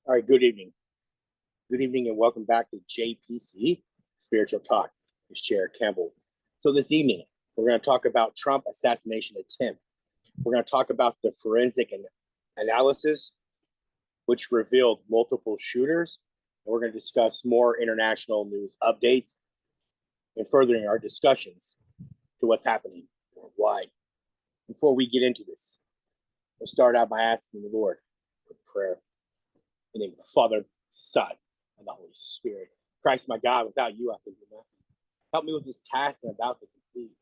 All right, good evening. Good evening and welcome back to JPC, Spiritual Talk. It's Jared Campbell. So this evening, we're going to talk about Trump assassination attempt. We're going to talk about the forensic analysis, which revealed multiple shooters. And we're going to discuss more international news updates and furthering our discussions to what's happening worldwide. Before we get into this, we'll start out by asking the Lord for prayer. In the name of the Father, Son, and the Holy Spirit. Christ, my God, without you, I can do nothing. Help me with this task I'm about to complete.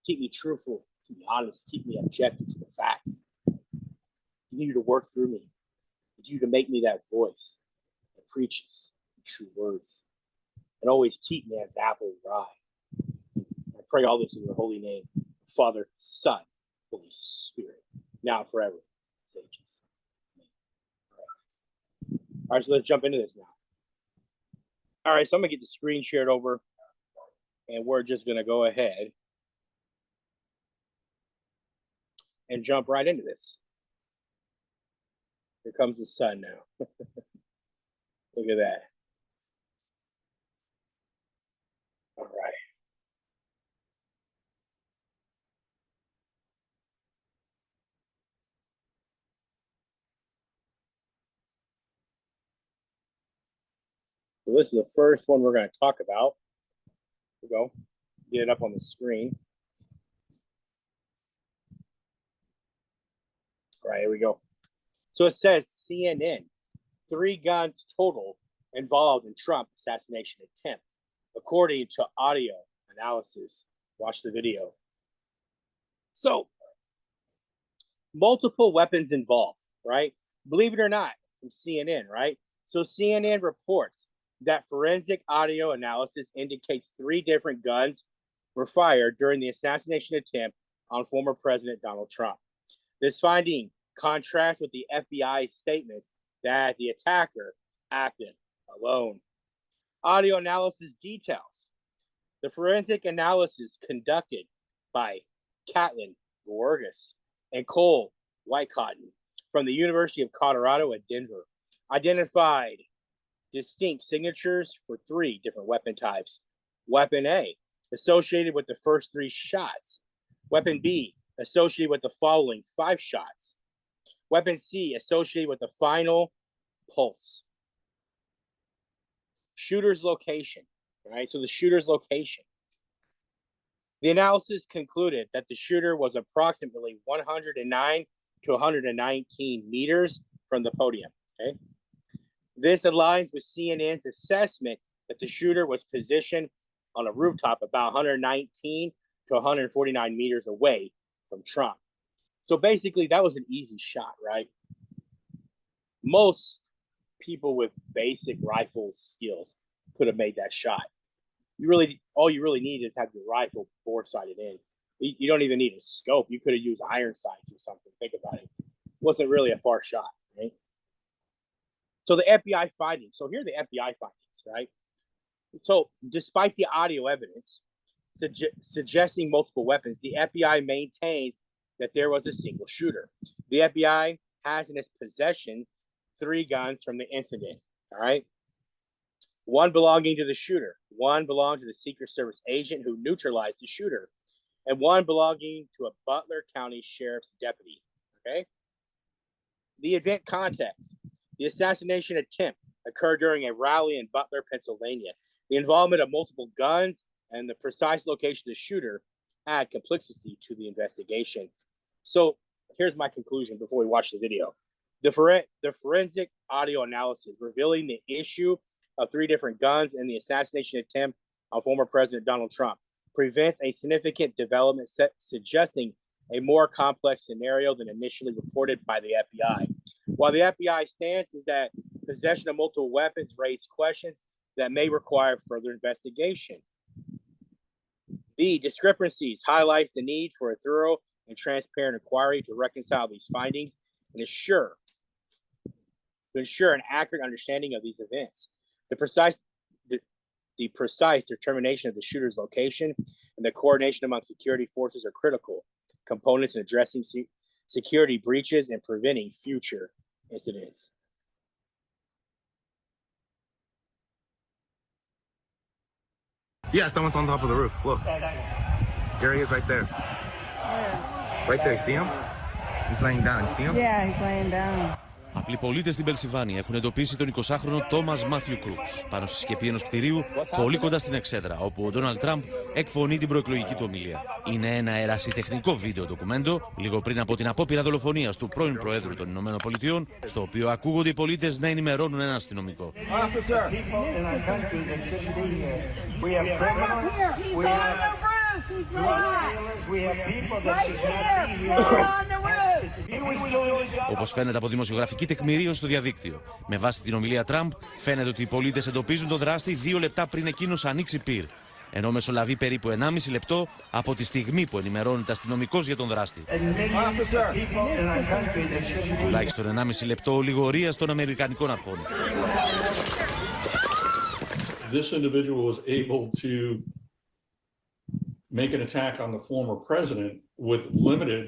Keep me truthful, keep me honest, keep me objective to the facts. Continue to work through me. Continue to make me that voice that preaches the true words. And always keep me as apple of your eye. I pray all this in your holy name, Father, Son, Holy Spirit, now and forever. Sages. All right, so let's jump into this now. All right, so I'm going to get the screen shared over, and we're just going to go ahead and jump right into this. Here comes the sun now. Look at that. All right. So this is the first one we're going to talk about. Here we go. Get it up on the screen. All right, here we go. So it says CNN, 3 guns total involved in Trump assassination attempt, according to audio analysis. Watch the video. So, multiple weapons involved, right? Believe it or not, from CNN, right? So CNN reports that forensic audio analysis indicates 3 different guns were fired during the assassination attempt on former President Donald Trump. This finding contrasts with the FBI's statements that the attacker acted alone. Audio analysis details the forensic analysis conducted by Catlin Gorgas and Cole Whitecotton from the University of Colorado at Denver identified distinct signatures for 3 different weapon types. Weapon A, associated with the first 3 shots. Weapon B, associated with the following 5 shots. Weapon C, associated with the final pulse. Shooter's location, right? So the shooter's location. The analysis concluded that the shooter was approximately 109 to 119 meters from the podium, okay? This aligns with CNN's assessment that the shooter was positioned on a rooftop about 119 to 149 meters away from Trump. So basically, that was an easy shot, right? Most people with basic rifle skills could have made that shot. All you really need is have your rifle bore-sighted in. You don't even need a scope. You could have used iron sights or something. Think about it. It wasn't really a far shot, right? So the FBI findings. So here are the FBI findings, right? So despite the audio evidence suggesting multiple weapons, the FBI maintains that there was a single shooter. The FBI has in its possession 3 guns from the incident, all right? 1 belonging to the shooter, 1 belonged to the Secret Service agent who neutralized the shooter, and 1 belonging to a Butler County Sheriff's deputy, okay? The event context. The assassination attempt occurred during a rally in Butler, Pennsylvania. The involvement of multiple guns and the precise location of the shooter add complexity to the investigation. So here's my conclusion before we watch the video. The forensic audio analysis revealing the issue of 3 different guns in the assassination attempt on former President Donald Trump prevents a significant development suggesting a more complex scenario than initially reported by the FBI. While the FBI stance is that possession of multiple weapons raise questions that may require further investigation. The discrepancies highlights the need for a thorough and transparent inquiry to reconcile these findings and ensure an accurate understanding of these events. The precise determination of the shooter's location and the coordination among security forces are critical components in addressing security breaches and preventing future incidents. Yeah, someone's on top of the roof. Look. There he is right there. Right there, see him? He's laying down. You see him? Yeah, he's laying down. Απλοί πολίτες στην Πενσιλβάνια έχουν εντοπίσει τον 20χρονο Τόμας Μάθιου Κρούξ πάνω στη σκεπή ενός κτηρίου πολύ κοντά στην Εξέδρα, όπου ο Ντόναλντ Τραμπ εκφωνεί την προεκλογική του ομιλία. Είναι ένα ερασιτεχνικό βίντεο ντοκουμέντο, λίγο πριν από την απόπειρα δολοφονίας του πρώην Προέδρου των Ηνωμένων Πολιτειών, στο οποίο ακούγονται οι πολίτες να ενημερώνουν έναν αστυνομικό. Όπως φαίνεται από δημοσιογραφική τεκμηρίωση στο διαδίκτυο. Με βάση την ομιλία Τραμπ, φαίνεται ότι οι πολίτες εντοπίζουν τον δράστη 2 λεπτά πριν εκείνος ανοίξει πυρ. Ενώ μεσολαβεί περίπου 1,5 λεπτό από τη στιγμή που ενημερώνεται αστυνομικός για τον δράστη. Τουλάχιστον 1,5 λεπτό ολιγορίας των Αμερικανικών αρχών. This individual was able to make an attack on the former president with limited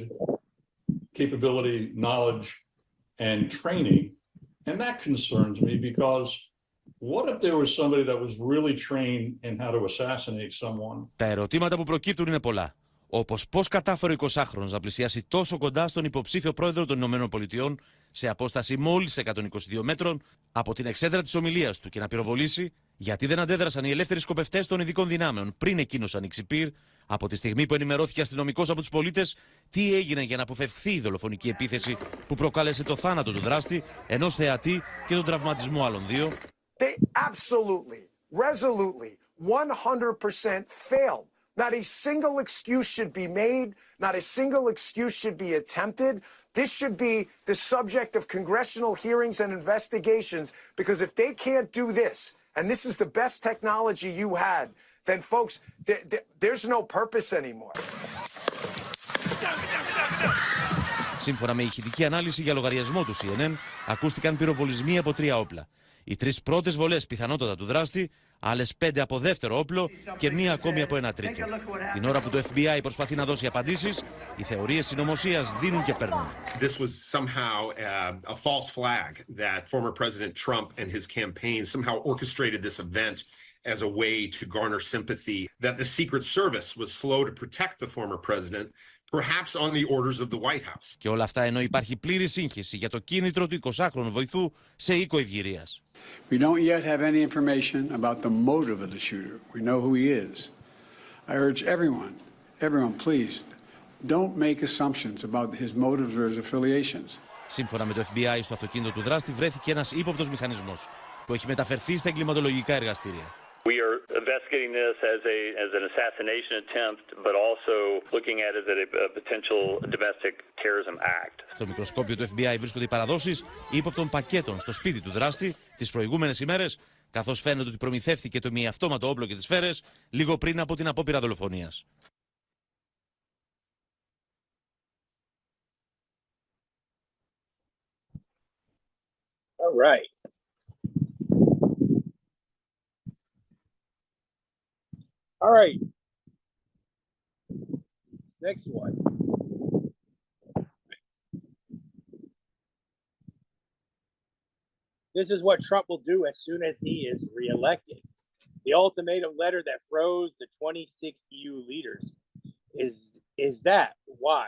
capability, knowledge, and training. And that concerns me because what if there was somebody that was really trained in how to assassinate someone? Τα ερωτήματα που προκύπτουν είναι πολλά. Όπως πώς κατάφερε ο 20χρονος να πλησιάσει τόσο κοντά στον υποψήφιο πρόεδρο των Ηνωμένων Πολιτειών σε απόσταση μόλις 122 μέτρων από την εξέδρα της ομιλίας του και να πυροβολήσει, γιατί δεν αντέδρασαν οι ελεύθεροι σκοπευτές των ειδικών δυνάμεων πριν εκείνος ανοίξει πυρ, από τη στιγμή που ενημερώθηκε αστυνομικός από τους πολίτες τι έγινε για να αποφευχθεί η δολοφονική επίθεση που προκάλεσε το θάνατο του δράστη, ενός θεατή και τον τραυματισμό άλλων 2. They absolutely, resolutely, 100% failed. Not a single excuse should be made. Not a single excuse should be attempted. This should be the subject of congressional hearings and investigations, because if they can't do this, and this is the best technology you had, then folks, there's no purpose anymore. Σύμφωνα με ηχητική ανάλυση για λογαριασμό του CNN, ακούστηκαν πυροβολισμοί από 3 όπλα. Οι 3 πρώτες βολές πιθανότατα του δράστη, άλλες 5 από δεύτερο όπλο και 1 ακόμη από ένα τρίτο. Την ώρα που το FBI προσπαθεί να δώσει απαντήσεις, οι θεωρίες συνωμοσίας δίνουν και παίρνουν. This was somehow a false flag that former President Trump and his campaign somehow orchestrated this event as a way to garner sympathy, that the Secret Service was slow to protect the former president, perhaps on the orders of the White House. Και όλα αυτά ενώ υπάρχει πλήρη σύγχυση για το κίνητρο του 20χρονου βοηθού σε οίκο ευγυρίας. We don't yet have any information about the motive of the shooter. We know who he is. I urge everyone, please, don't make assumptions about his motives or his affiliations. Σύμφωνα με το FBI, στο αυτοκίνητο του δράστη βρέθηκε ένας ύποπτος μηχανισμός που έχει μεταφερθεί στα εγκληματολογικά εργαστήρια. We are investigating this as an assassination attempt, but also looking at it as a potential domestic terrorism act. Στο μικροσκόπιο του FBI βρίσκονται οι παραδόσεις ύποπτων πακέτων στο σπίτι του δράστη τις προηγούμενες ημέρες, καθώς φαίνεται ότι προμηθεύθηκε το μιαυτόματο όπλο και τις σφαίρες λίγο πριν από την απόπειρα δολοφονίας. All right. All right. Next one. This is what Trump will do as soon as he is reelected. The ultimatum letter that froze the 26 EU leaders is that why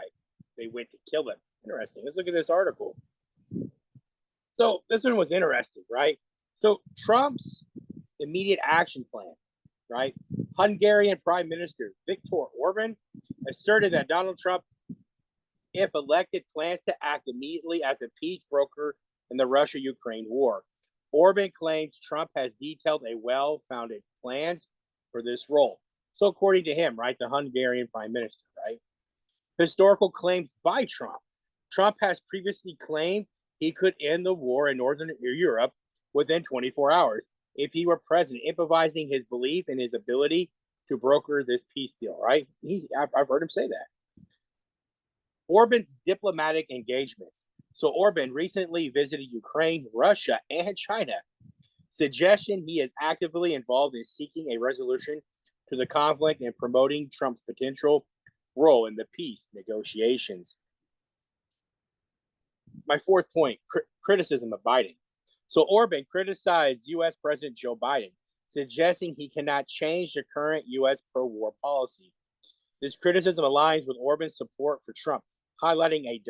they went to kill him. Interesting. Let's look at this article. So this one was interesting, right? So Trump's immediate action plan, right? Hungarian Prime Minister Viktor Orban asserted that Donald Trump, if elected, plans to act immediately as a peace broker in the Russia-Ukraine war. Orban claims Trump has detailed a well-founded plans for this role. So according to him, right, the Hungarian Prime Minister, right? Historical claims by Trump. Trump has previously claimed he could end the war in Northern Europe within 24 hours if he were president, improvising his belief in his ability to broker this peace deal, right? I've heard him say that. Orban's diplomatic engagements. So Orban recently visited Ukraine, Russia, and China. Suggestion he is actively involved in seeking a resolution to the conflict and promoting Trump's potential role in the peace negotiations. My fourth point, criticism of Biden. So Orban criticized U.S. President Joe Biden, suggesting he cannot change the current U.S. pro-war policy. This criticism aligns with Orban's support for Trump, highlighting a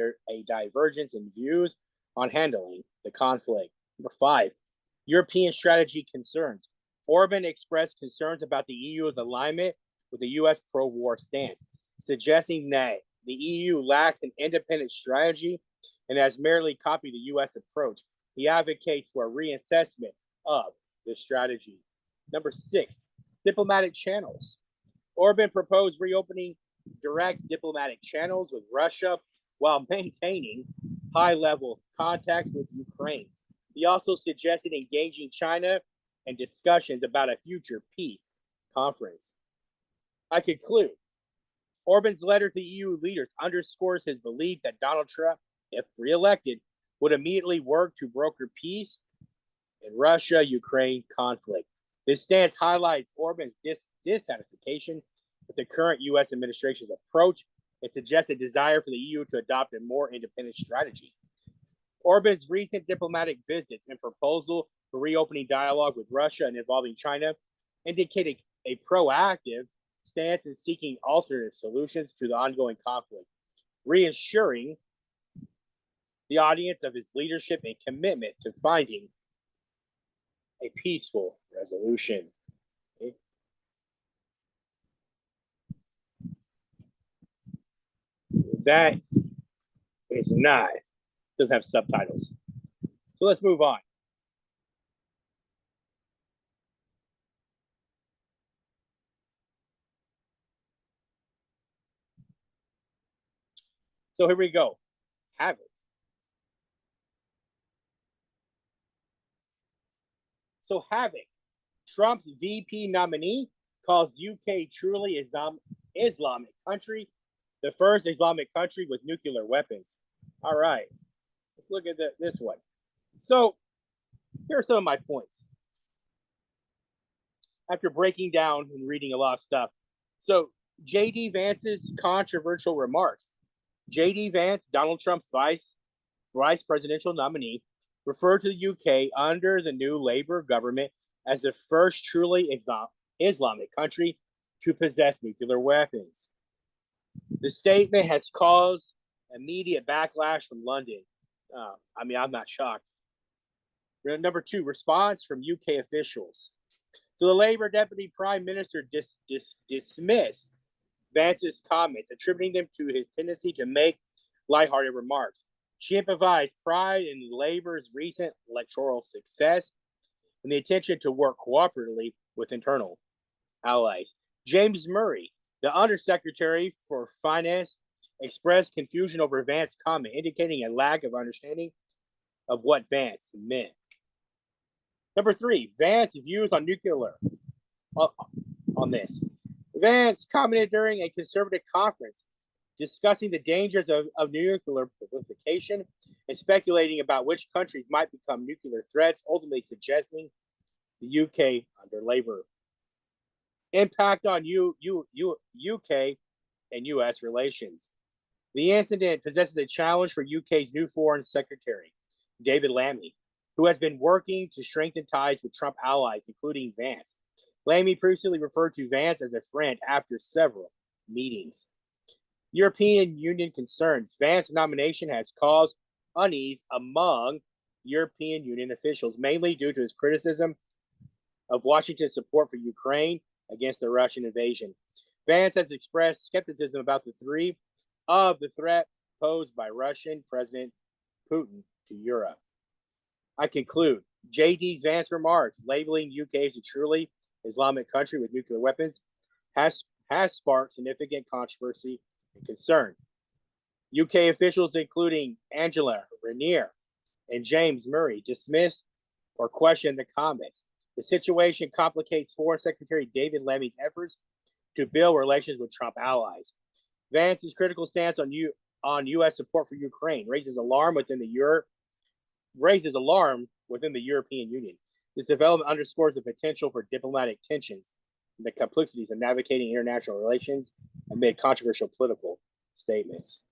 divergence in views on handling the conflict. Number 5, European strategy concerns. Orban expressed concerns about the EU's alignment with the U.S. pro-war stance, suggesting that the EU lacks an independent strategy and has merely copied the U.S. approach. He advocates for a reassessment of the strategy. Number 6, diplomatic channels. Orban proposed reopening direct diplomatic channels with Russia while maintaining high-level contacts with Ukraine. He also suggested engaging China in discussions about a future peace conference. I conclude. Orban's letter to EU leaders underscores his belief that Donald Trump, if reelected, would immediately work to broker peace in Russia-Ukraine conflict. This stance highlights Orban's dissatisfaction with the current U.S. administration's approach and suggests a desire for the EU to adopt a more independent strategy. Orban's recent diplomatic visits and proposal for reopening dialogue with Russia and involving China indicated a proactive stance in seeking alternative solutions to the ongoing conflict, reassuring the audience of his leadership and commitment to finding a peaceful resolution. Okay. That is not, doesn't have subtitles. So let's move on. So here we go. Havoc. So Havoc, Trump's VP nominee, calls UK truly Islamic country, the first Islamic country with nuclear weapons. All right, let's look at this one. So here are some of my points. After breaking down and reading a lot of stuff. So J.D. Vance's controversial remarks. J.D. Vance, Donald Trump's vice presidential nominee, referred to the UK under the new Labour government as the first truly Islamic country to possess nuclear weapons. The statement has caused immediate backlash from London. I'm not shocked. Number 2, response from UK officials. So the Labour Deputy Prime Minister dismissed Vance's comments, attributing them to his tendency to make lighthearted remarks. She emphasized pride in Labour's recent electoral success and the intention to work cooperatively with internal allies. James Murray, the Undersecretary for Finance, expressed confusion over Vance's comment, indicating a lack of understanding of what Vance meant. Number 3, Vance's views on nuclear. On this, Vance commented during a conservative conference discussing the dangers of nuclear proliferation and speculating about which countries might become nuclear threats, ultimately suggesting the UK under Labour. Impact on UK and US relations. The incident possesses a challenge for UK's new Foreign Secretary, David Lammy, who has been working to strengthen ties with Trump allies, including Vance. Lammy previously referred to Vance as a friend after several meetings. European Union concerns. Vance's nomination has caused unease among European Union officials, mainly due to his criticism of Washington's support for Ukraine against the Russian invasion. Vance has expressed skepticism about the threat posed by Russian President Putin to Europe. I conclude. J.D. Vance remarks labeling UK as a truly Islamic country with nuclear weapons has sparked significant controversy and concern. UK officials, including Angela Renier and James Murray, dismissed or questioned the comments. The situation complicates Foreign Secretary David Lammy's efforts to build relations with Trump allies. Vance's critical stance on U.S. support for Ukraine raises alarm within the European Union. This development underscores the potential for diplomatic tensions and the complexities of navigating international relations amid controversial political statements.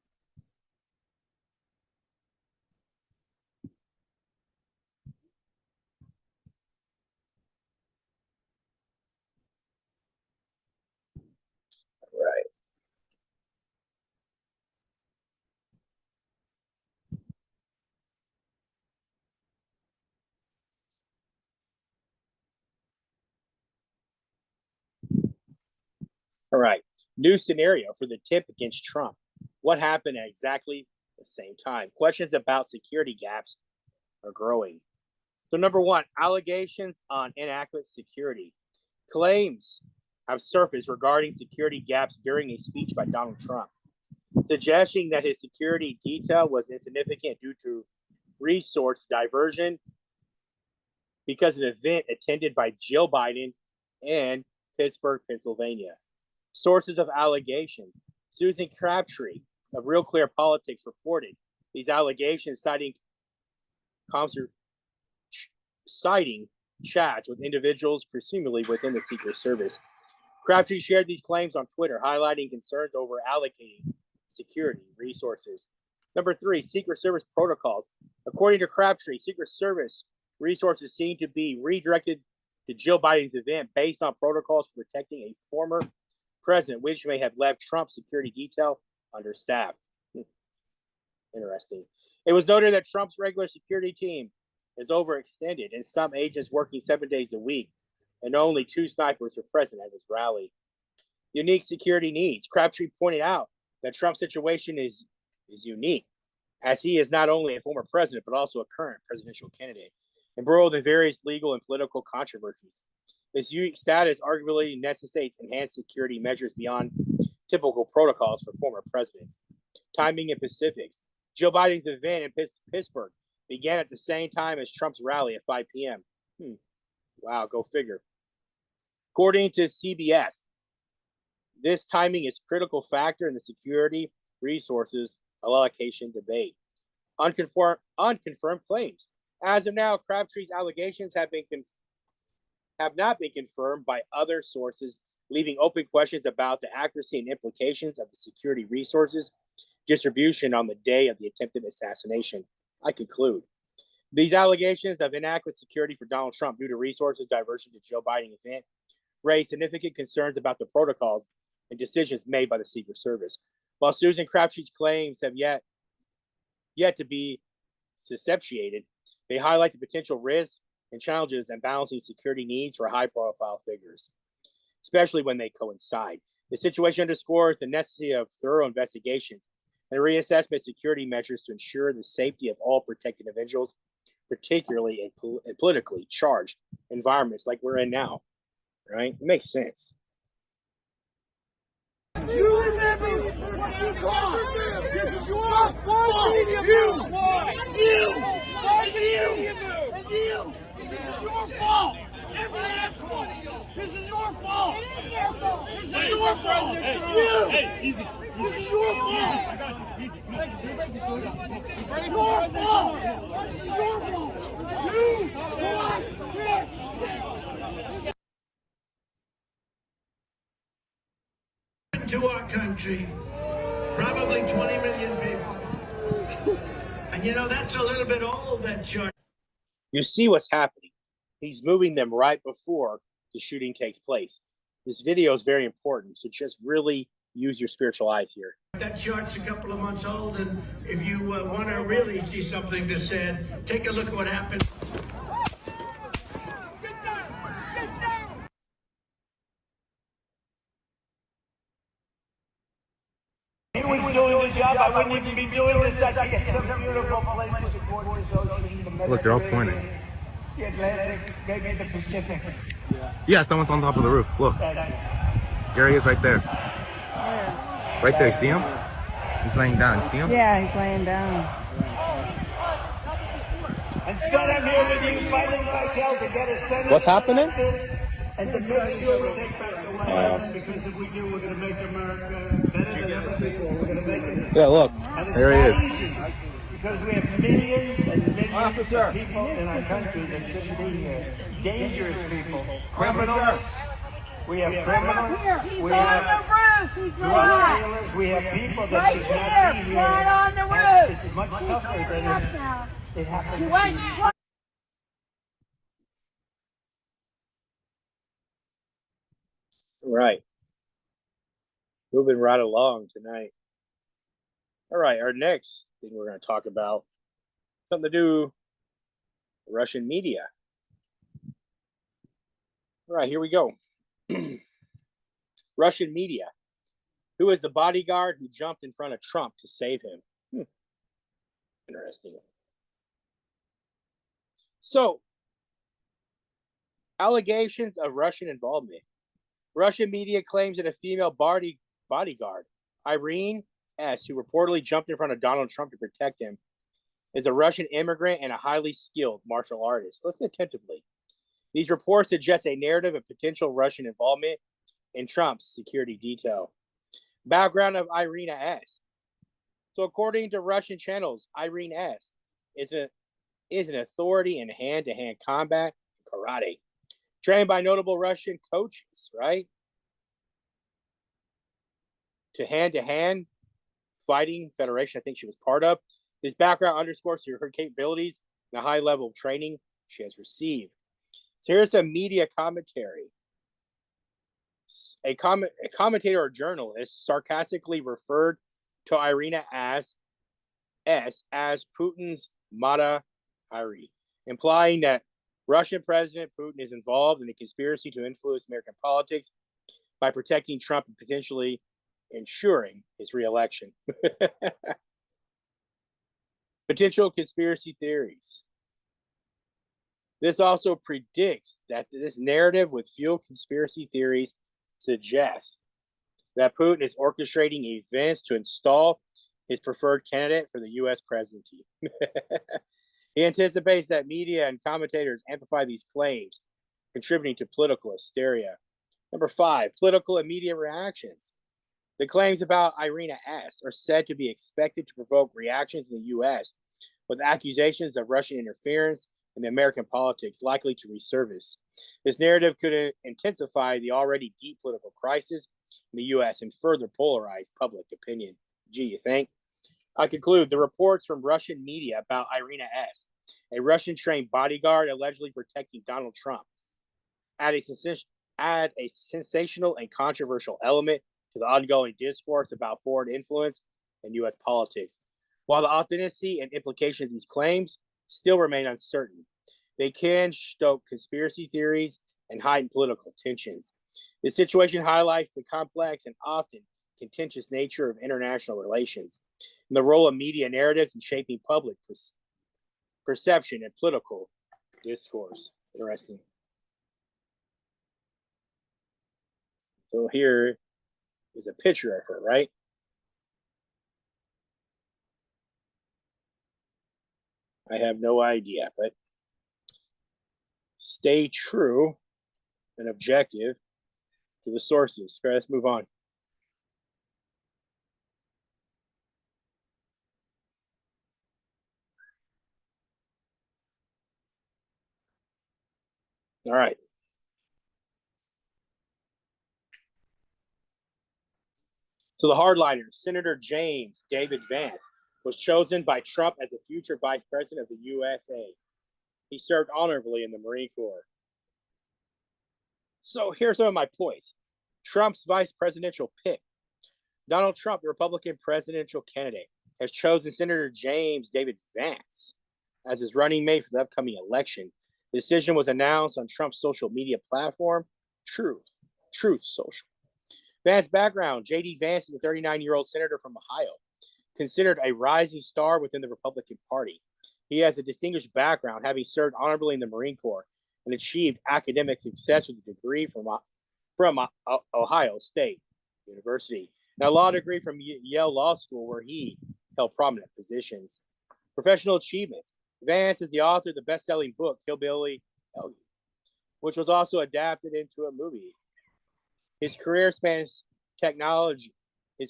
All right. New scenario for the tip against Trump. What happened at exactly the same time? Questions about security gaps are growing. So, number one, allegations on inadequate security. Claims have surfaced regarding security gaps during a speech by Donald Trump, suggesting that his security detail was insignificant due to resource diversion because of an event attended by Jill Biden in Pittsburgh, Pennsylvania. Sources of allegations. Susan Crabtree of Real Clear Politics reported these allegations, citing chats with individuals presumably within the Secret Service. Crabtree shared these claims on Twitter, highlighting concerns over allocating security resources. Number three, Secret Service protocols. According to Crabtree, Secret Service resources seem to be redirected to Jill Biden's event based on protocols for protecting a former president, which may have left Trump's security detail understaffed. Interesting. It was noted that Trump's regular security team is overextended, and some agents working 7 days a week, and only 2 snipers were present at his rally. Unique security needs. Crabtree pointed out that Trump's situation is unique, as he is not only a former president, but also a current presidential candidate, embroiled in various legal and political controversies. This unique status arguably necessitates enhanced security measures beyond typical protocols for former presidents. Timing and specifics. Joe Biden's event in Pittsburgh began at the same time as Trump's rally at 5 p.m. Wow, go figure. According to CBS, this timing is a critical factor in the security resources allocation debate. Unconfirmed claims. As of now, Crabtree's allegations have not been confirmed by other sources, leaving open questions about the accuracy and implications of the security resources distribution on the day of the attempted assassination. I conclude. These allegations of inadequate security for Donald Trump due to resources diversion to Joe Biden event raise significant concerns about the protocols and decisions made by the Secret Service. While Susan Crabtree's claims have yet to be substantiated, they highlight the potential risks and challenges in balancing security needs for high-profile figures, especially when they coincide. The situation underscores the necessity of thorough investigations and reassessment of security measures to ensure the safety of all protected individuals, particularly in politically charged environments like we're in now. Right? It makes sense. You remember what you caused. This is your fault. You. This is your fault. Every last one. This is your fault. This is your fault. You. This is your fault. Your fault. This is your fault. You caused this. To our country, probably 20 million people. And you know, that's a little bit old, that chart. You see what's happening. He's moving them right before the shooting takes place. This video is very important, so just really use your spiritual eyes here. That chart's a couple of months old, and if you want to really see something that's sad, take a look at what happened. He was doing the job. I wouldn't even be doing this. I'd be at some beautiful place with a gorgeous ocean. Look, they're all pointing. The Atlantic, maybe the Pacific. Yeah, someone's on top of the roof. Look. There he is right there. Right there, see him? He's laying down, see him? Yeah, he's laying down. And Scott, I'm here with you fighting like hell to get a Senate. What's happening? And to make sure we take back the White House, because if we do, we're going to make America better than ever before. We're going to make it. Yeah, look. There he is. Easy, because we have millions and millions of people in our country that shouldn't be here. Dangerous people. Criminals. We have criminals. We have drug dealers. We have people that should not be here. Right on the roof. It's much tougher than it happens. Right. Moving right along tonight. All right, our next thing we're going to talk about, something to do with Russian media. All right, here we go. Russian media. Who is the bodyguard who jumped in front of Trump to save him? Interesting. So, allegations of Russian involvement. Russian media claims that a female bodyguard, Irene S., who reportedly jumped in front of Donald Trump to protect him, is a Russian immigrant and a highly skilled martial artist. Listen attentively. These reports suggest a narrative of potential Russian involvement in Trump's security detail. Background of Irina S. So according to Russian channels, Irene S. is an authority in hand-to-hand combat and karate, trained by notable Russian coaches, right? To hand-to-hand fighting federation, I think she was part of. This background underscores her capabilities and the high level of training she has received. So here's some media commentary. A commentator or journalist sarcastically referred to Irina as Putin's Mata Hari, implying that Russian President Putin is involved in a conspiracy to influence American politics by protecting Trump and potentially ensuring his reelection. Potential conspiracy theories. This also predicts that this narrative with fuel conspiracy theories suggests that Putin is orchestrating events to install his preferred candidate for the U.S. presidency. He anticipates that media and commentators amplify these claims, contributing to political hysteria. Number 5, political and media reactions. The claims about Irina S. are said to be expected to provoke reactions in the U.S., with accusations of Russian interference in the American politics likely to resurface. This narrative could intensify the already deep political crisis in the U.S. and further polarize public opinion. Gee, you think? I conclude the reports from Russian media about Irina S., a Russian-trained bodyguard allegedly protecting Donald Trump, add a sensational and controversial element to the ongoing discourse about foreign influence in U.S. politics. While the authenticity and implications of these claims still remain uncertain, they can stoke conspiracy theories and heighten political tensions. This situation highlights the complex and often contentious nature of international relations and the role of media narratives in shaping public perception and political discourse. Interesting. So here is a picture of her, right? I have no idea, but stay true and objective to the sources. Okay, let's move on. All right. So the hardliner, Senator James David Vance, was chosen by Trump as the future vice president of the USA. He served honorably in the Marine Corps. So here's some of my points. Trump's vice presidential pick. Donald Trump, the Republican presidential candidate, has chosen Senator James David Vance as his running mate for the upcoming election. The decision was announced on Trump's social media platform, Truth Social. Vance's background: J.D. Vance is a 39-year-old senator from Ohio, considered a rising star within the Republican Party. He has a distinguished background, having served honorably in the Marine Corps and achieved academic success with a degree from Ohio State University and a law degree from Yale Law School, where he held prominent positions. Professional achievements: Vance is the author of the best-selling book Hillbilly Elegy, which was also adapted into a movie. His career spans technology and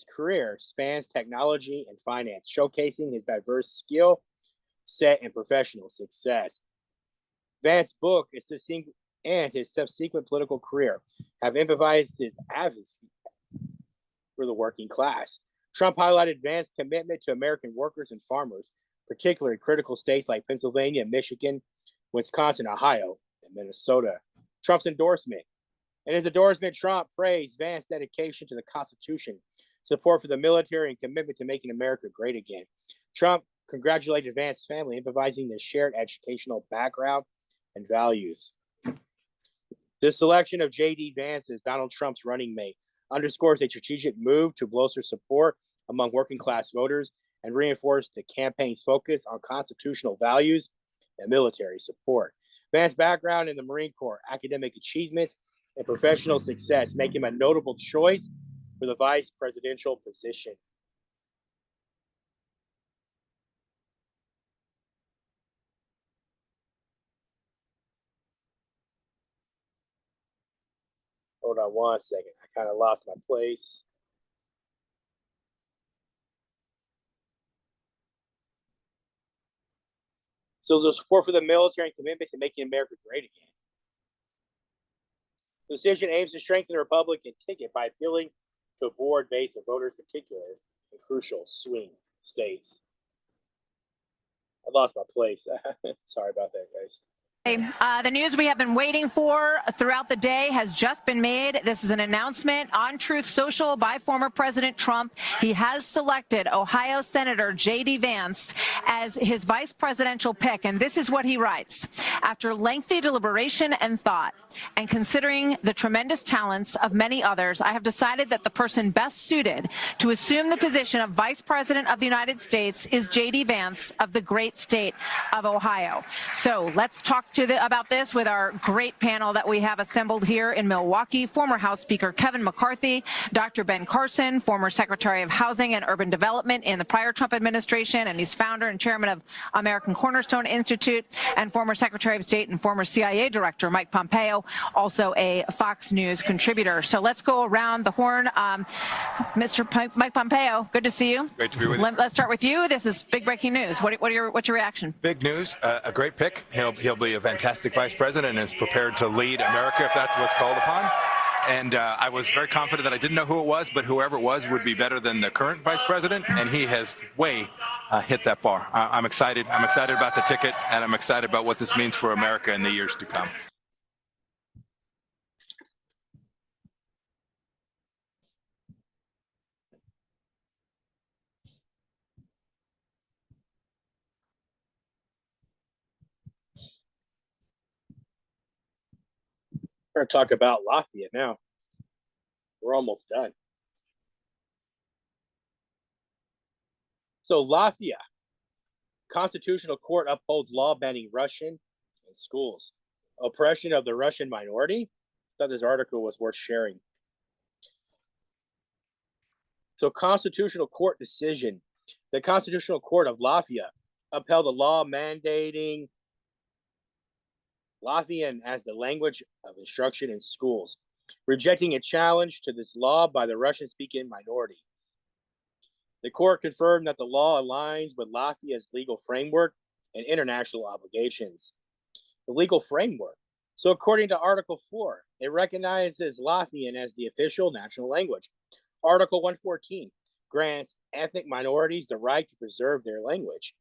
finance, showcasing his diverse skill set and professional success. Vance's book and his subsequent political career have emphasized his advocacy for the working class. Trump highlighted Vance's commitment to American workers and farmers, particularly in critical states like Pennsylvania, Michigan, Wisconsin, Ohio, and Minnesota. Trump's endorsement. In his endorsement, Trump praised Vance's dedication to the Constitution, support for the military, and commitment to making America great again. Trump congratulated Vance's family, emphasizing their shared educational background and values. The selection of J.D. Vance as Donald Trump's running mate. underscores a strategic move to bolster support among working class voters and reinforce the campaign's focus on constitutional values and military support. Vance's background in the Marine Corps, academic achievements, and professional success make him a notable choice for the vice presidential position. Hold on one second. I kind of lost my place. So the support for the military and commitment to making America great again. The decision aims to strengthen the Republican ticket by appealing to a broad base of voters, particularly in crucial swing states. I lost my place. Sorry about that, guys. The news we have been waiting for throughout the day has just been made. This is an announcement on Truth Social by former President Trump. He has selected Ohio Senator J.D. Vance as his vice presidential pick, and this is what he writes. After lengthy deliberation and thought, and considering the tremendous talents of many others, I have decided that the person best suited to assume the position of Vice President of the United States is J.D. Vance of the great state of Ohio. So let's talk about this with our great panel that we have assembled here in Milwaukee. Former House Speaker Kevin McCarthy, Dr. Ben Carson, former Secretary of Housing and Urban Development in the prior Trump administration, and he's founder and chairman of American Cornerstone Institute, and former Secretary of State and former CIA Director Mike Pompeo, also a Fox News contributor. So let's go around the horn. Mr. Mike Pompeo, good to see you. Great to be with you. Let's start with you. This is big breaking news. What's your reaction? Big news, a great pick. He'll be a fantastic vice president and is prepared to lead America if that's what's called upon. And I was very confident that I didn't know who it was, but whoever it was would be better than the current vice president, and he has way hit that bar. I'm excited. I'm excited about the ticket, and I'm excited about what this means for America in the years to come. We're going to talk about Latvia now. We're almost done. So Latvia, Constitutional Court upholds law banning Russian in schools. Oppression of the Russian minority. I thought this article was worth sharing. So Constitutional Court decision. The Constitutional Court of Latvia upheld a law mandating Latvian as the language of instruction in schools, rejecting a challenge to this law by the Russian-speaking minority. The court confirmed that the law aligns with Latvia's legal framework and international obligations. The legal framework. So according to Article 4, it recognizes Latvian as the official national language. Article 114 grants ethnic minorities the right to preserve their language.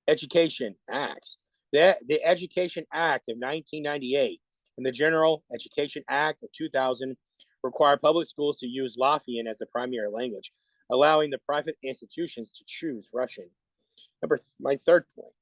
Education Acts. The Education Act of 1998 and the General Education Act of 2000 require public schools to use Latvian as a primary language, allowing the private institutions to choose Russian. My third point,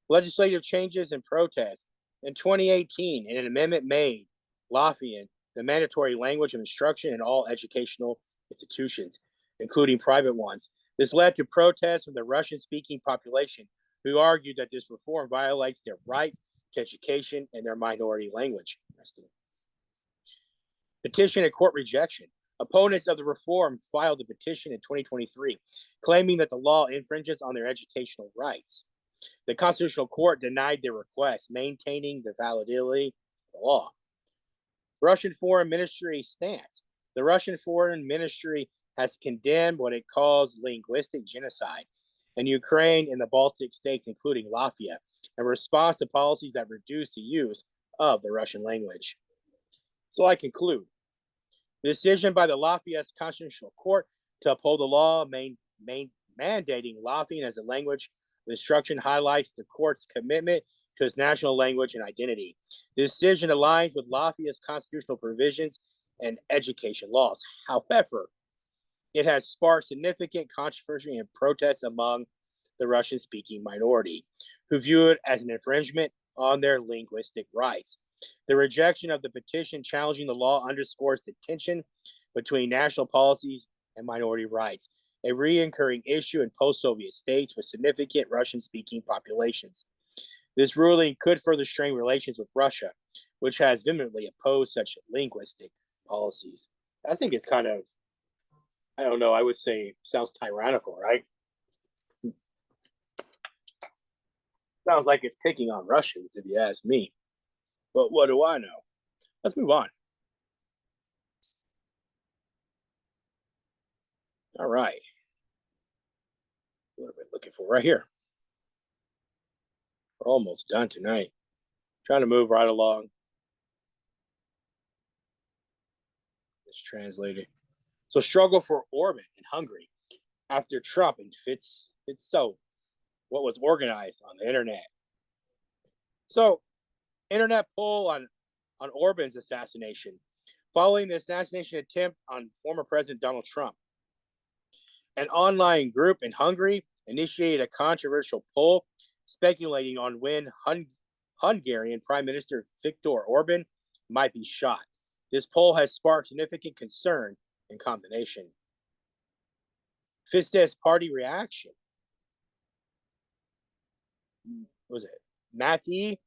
legislative changes and protests. In 2018, in an amendment made Latvian the mandatory language of instruction in all educational institutions, including private ones. This led to protests from the Russian-speaking population, who argued that this reform violates their right to education in their minority language. Petition and court rejection. Opponents of the reform filed a petition in 2023, claiming that the law infringes on their educational rights. The Constitutional Court denied their request, maintaining the validity of the law. Russian Foreign Ministry stance. The Russian Foreign Ministry has condemned what it calls linguistic genocide in Ukraine and the Baltic states, including Latvia, in response to policies that reduce the use of the Russian language. So I conclude. The decision by the Latvia's Constitutional Court to uphold the law mandating Latvian as a language of instruction highlights the court's commitment to its national language and identity. The decision aligns with Latvia's constitutional provisions and education laws. However, it has sparked significant controversy and protests among the Russian-speaking minority, who view it as an infringement on their linguistic rights. The rejection of the petition challenging the law underscores the tension between national policies and minority rights, a recurring issue in post-Soviet states with significant Russian-speaking populations. This ruling could further strain relations with Russia, which has vehemently opposed such linguistic policies. I think it's kind of, I don't know, I would say sounds tyrannical, right? Sounds like it's picking on Russians, if you ask me. But what do I know? Let's move on. All right. What are we looking for? Right here. We're almost done tonight. Trying to move right along. It's translated. So, struggle for Orban in Hungary after Trump and Fitz what was organized on the internet. So, internet poll on Orban's assassination following the assassination attempt on former President Donald Trump. An online group in Hungary initiated a controversial poll speculating on when Hungarian Prime Minister Viktor Orban might be shot. This poll has sparked significant concern and condemnation. Fidesz party reaction. What was it? Matti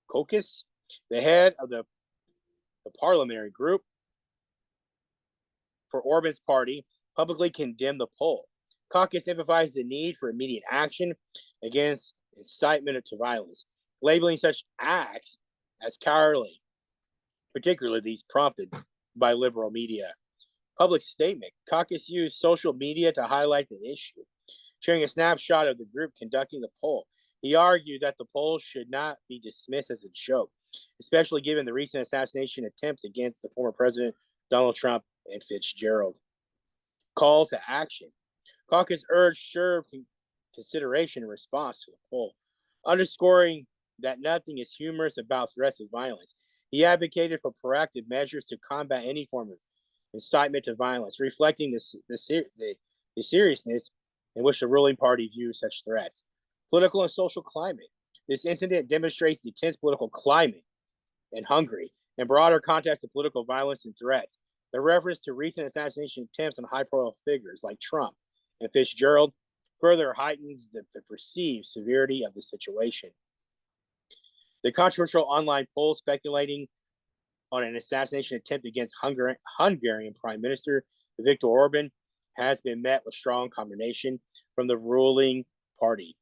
Kokis, the head of the parliamentary group for Orban's party, publicly condemned the poll. Kokis emphasized the need for immediate action against incitement to violence, labeling such acts as cowardly, particularly these prompted by liberal media. Public statement. Kokis used social media to highlight the issue, sharing a snapshot of the group conducting the poll. He argued that the poll should not be dismissed as a joke, especially given the recent assassination attempts against the former president Donald Trump and Fitzgerald. Call to action. Kokis urged sure consideration in response to the poll, underscoring that nothing is humorous about threats of violence. He advocated for proactive measures to combat any form of incitement to violence, reflecting the seriousness in which the ruling party views such threats. Political and social climate. This incident demonstrates the tense political climate in Hungary and broader context of political violence and threats. The reference to recent assassination attempts on high-profile figures like Trump and Fitzgerald further heightens the perceived severity of the situation. The controversial online poll speculating on an assassination attempt against Hungarian Prime Minister Viktor Orban has been met with strong condemnation from the ruling party.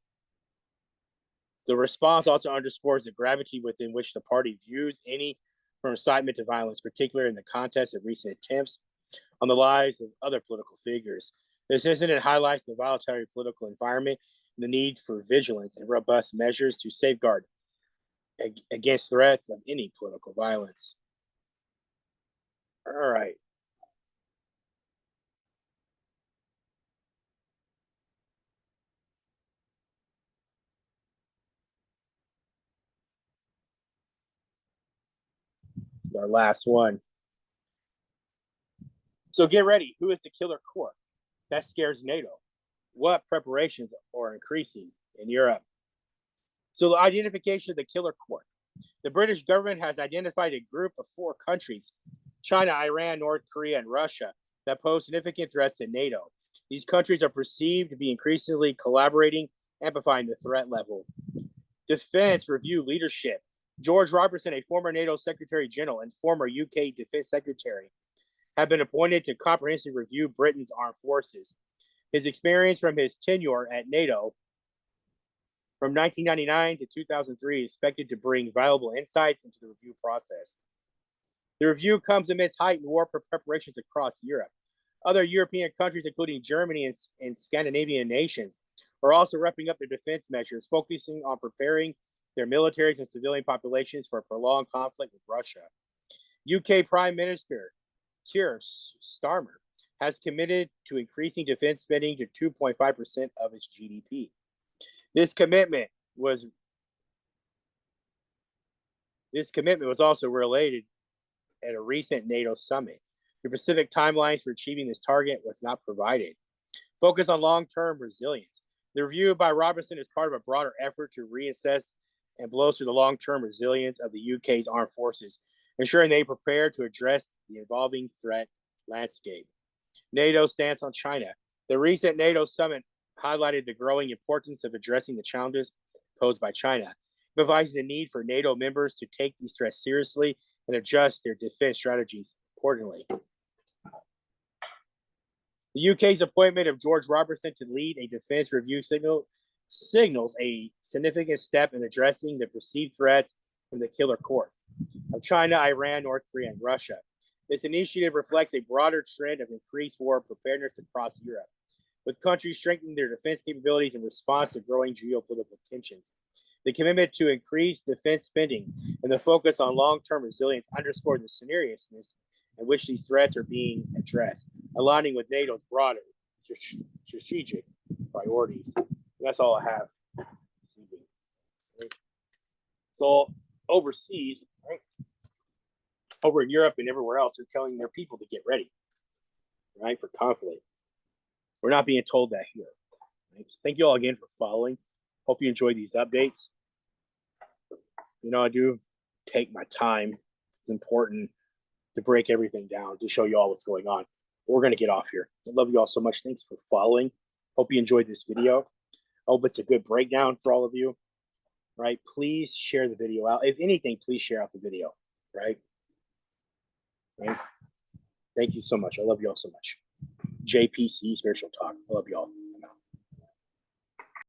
The response also underscores the gravity within which the party views any from incitement to violence, particularly in the context of recent attempts on the lives of other political figures. This incident highlights the volatile political environment and the need for vigilance and robust measures to safeguard against threats of any political violence. All right. Our last one. So get ready. Who is the killer core? That scares NATO. What preparations are increasing in Europe? So the identification of the killer core. The British government has identified a group of 4 countries, China, Iran, North Korea, and Russia, that pose significant threats to NATO. These countries are perceived to be increasingly collaborating, amplifying the threat level. Defense review leadership. George Robertson, a former NATO Secretary General and former UK Defense Secretary, have been appointed to comprehensively review Britain's armed forces. His experience from his tenure at NATO from 1999 to 2003 is expected to bring valuable insights into the review process. The review comes amidst heightened war preparations across Europe. Other European countries, including Germany and Scandinavian nations, are also wrapping up their defense measures, focusing on preparing their militaries and civilian populations for a prolonged conflict with Russia. UK Prime Minister Keir Starmer has committed to increasing defense spending to 2.5% of its GDP. This commitment was also related at a recent NATO summit. The specific timelines for achieving this target was not provided. Focus on long-term resilience. The review by Robertson is part of a broader effort to reassess and bolster the long-term resilience of the UK's armed forces, ensuring they prepare to address the evolving threat landscape. NATO stance on China. The recent NATO summit highlighted the growing importance of addressing the challenges posed by China, emphasizing the need for NATO members to take these threats seriously and adjust their defense strategies accordingly. The UK's appointment of George Robertson to lead a defense review signals a significant step in addressing the perceived threats from the killer core of China, Iran, North Korea, and Russia. This initiative reflects a broader trend of increased war preparedness across Europe, with countries strengthening their defense capabilities in response to growing geopolitical tensions. The commitment to increase defense spending and the focus on long-term resilience underscore the seriousness in which these threats are being addressed, aligning with NATO's broader strategic priorities. And that's all I have. So overseas, right, over in Europe and everywhere else, they're telling their people to get ready, right, for conflict. We're not being told that here. Right? So thank you all again for following. Hope you enjoyed these updates. You know, I do take my time. It's important to break everything down, to show you all what's going on. We're going to get off here. I love you all so much. Thanks for following. Hope you enjoyed this video. I hope it's a good breakdown for all of you. Right? Please share the video out. If anything, please share out the video. Right? Right? Thank you so much. I love you all so much. JPC Spiritual Talk. I love you all.